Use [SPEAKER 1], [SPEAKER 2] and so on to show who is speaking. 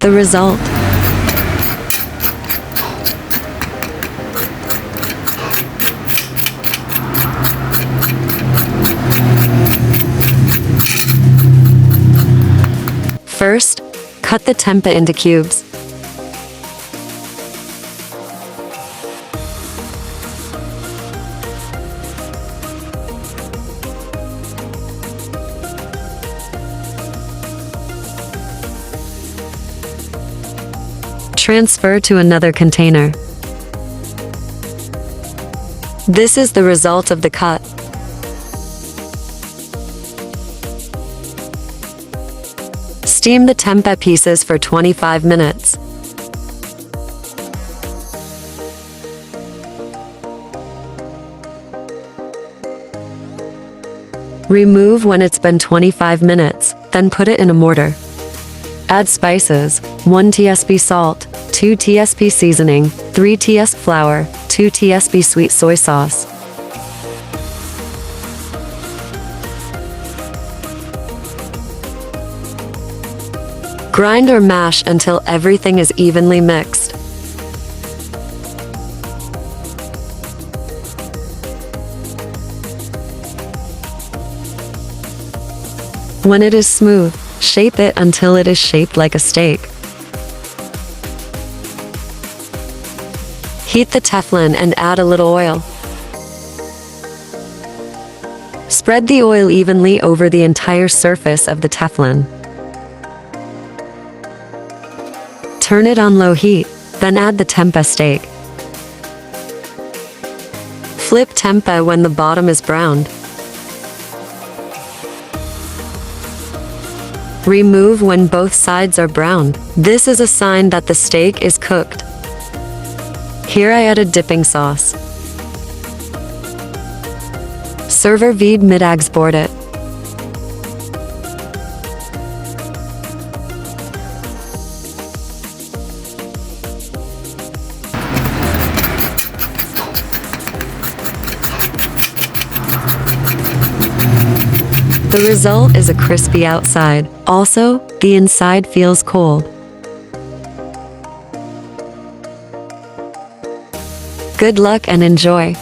[SPEAKER 1] The result. First, cut the tempeh into cubes. Transfer to another container. This is the result of the cut. Steam the tempeh pieces for 25 minutes. Remove when it's been 25 minutes, then put it in a mortar. Add spices: 1 tsp salt, 2 tsp seasoning, 3 tsp flour, 2 tsp sweet soy sauce. Grind or mash until everything is evenly mixed. When it is smooth, shape it until it is shaped like a steak. Heat the teflon and add a little oil. Spread the oil evenly over the entire surface of the teflon. Turn it on low heat, then add the tempeh steak. Flip tempeh when the bottom is browned. Remove when both sides are browned. This is a sign that the steak is cooked. Here I added dipping sauce. Server vid middagsbordet. The result is a crispy outside. Also, the inside feels cold. Good luck and enjoy!